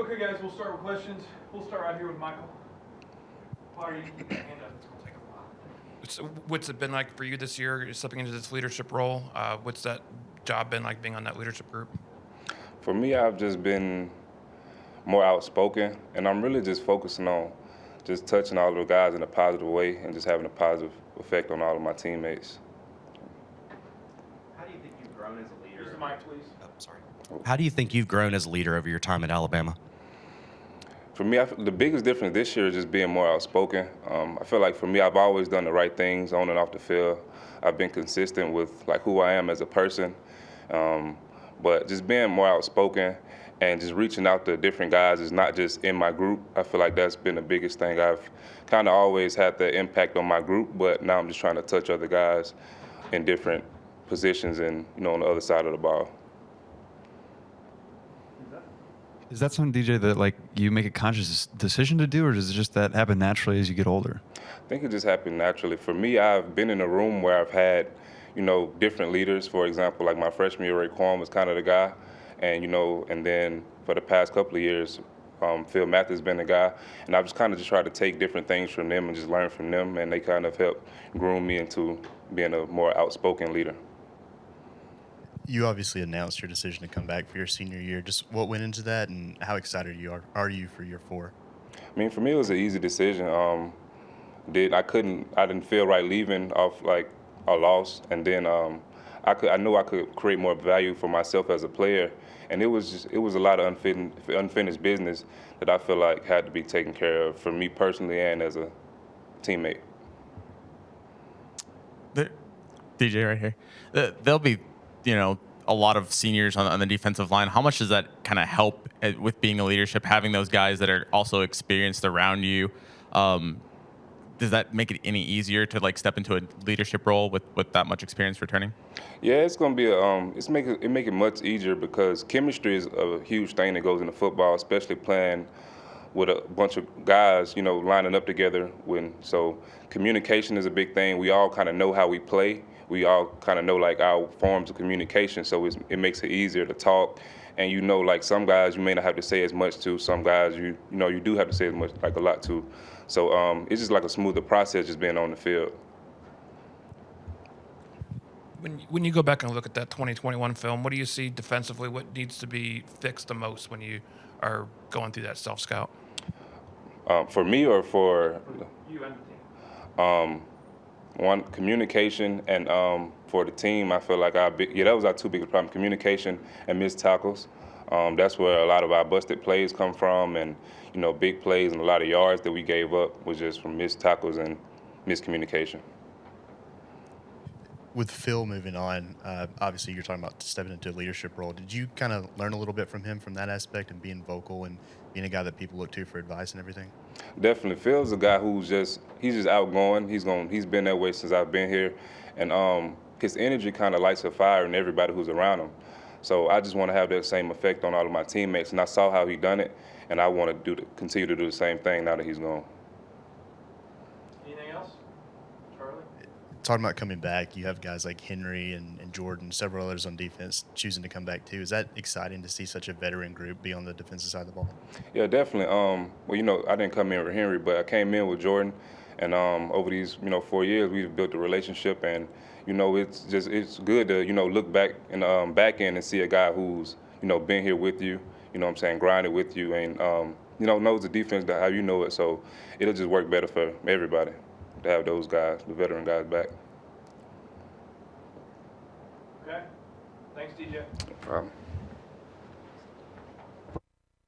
Okay, guys, we'll start with questions. We'll start right here with Michael. Potter, you can keep that hand up. It's going to take a while. So what's it been like for you this year, stepping into this leadership role? What's that job been like, being on that leadership group? For me, I've just been more outspoken, and I'm really just focusing on just touching all of the guys in a positive way and just having a positive effect on all of my teammates. How do you think you've grown as a leader? Use the mic, please. Oh, sorry. How do you think you've grown as a leader over your time at Alabama? For me, the biggest difference this year is just being more outspoken. I feel like for me, I've always done the right things on and off the field. I've been consistent with like who I am as a person, but just being more outspoken and just reaching out to different guys is not just in my group. I feel like that's been the biggest thing. I've kind of always had the impact on my group, but now I'm just trying to touch other guys in different positions and on the other side of the ball. Is that something, DJ, that like you make a conscious decision to do, or does it just that happen naturally as you get older? I think it just happened naturally. For me, I've been in a room where I've had, different leaders. For example, like my freshman year, Raekwon was kind of the guy, and then for the past couple of years, Phil Matthews has been the guy, and I've just kind of just tried to take different things from them and just learn from them, and they kind of helped groom me into being a more outspoken leader. You obviously announced your decision to come back for your senior year. Just what went into that, and how excited are you for year 4? I mean, for me, it was an easy decision. I didn't feel right leaving off like a loss, and then I knew I could create more value for myself as a player, and it was a lot of unfinished business that I feel like had to be taken care of for me personally and as a teammate. DJ right here. There'll be, a lot of seniors on the defensive line. How much does that kind of help with being a leadership, having those guys that are also experienced around you? Does that make it any easier to like step into a leadership role with that much experience returning? Yeah, it's gonna be make it much easier because chemistry is a huge thing that goes into football, especially playing with a bunch of guys, lining up together. So communication is a big thing. We all kind of know how we play. We all kind of know like our forms of communication, so it makes it easier to talk. And like some guys you may not have to say as much to. Some guys you do have to say as much, like a lot to. So it's just like a smoother process just being on the field. When you go back and look at that 2021 film, what do you see defensively? What needs to be fixed the most when you are going through that self-scout? For me or for you and the team? One, communication, and for the team, I feel like that was our two biggest problems: communication and missed tackles. That's where a lot of our busted plays come from, and big plays and a lot of yards that we gave up was just from missed tackles and miscommunication. With Phil moving on, obviously you're talking about stepping into a leadership role. Did you kind of learn a little bit from him from that aspect and being vocal and being a guy that people look to for advice and everything? Definitely. Phil's a guy he's just outgoing. He's been that way since I've been here, and his energy kind of lights a fire in everybody who's around him. So I just want to have that same effect on all of my teammates, and I saw how he done it, and I want to continue to do the same thing now that he's gone. Anything else? Charlie? Talking about coming back, you have guys like Henry and Jordan, several others on defense choosing to come back too. Is that exciting to see such a veteran group be on the defensive side of the ball? Yeah, definitely. Well, I didn't come in with Henry, but I came in with Jordan, and over these 4 years we've built a relationship, and it's good to look back in the back end and see a guy who's been here with you, grinded with you, and knows the defense how you know it. So it'll just work better for everybody to have those guys, the veteran guys, back. Okay. Thanks, DJ. No problem.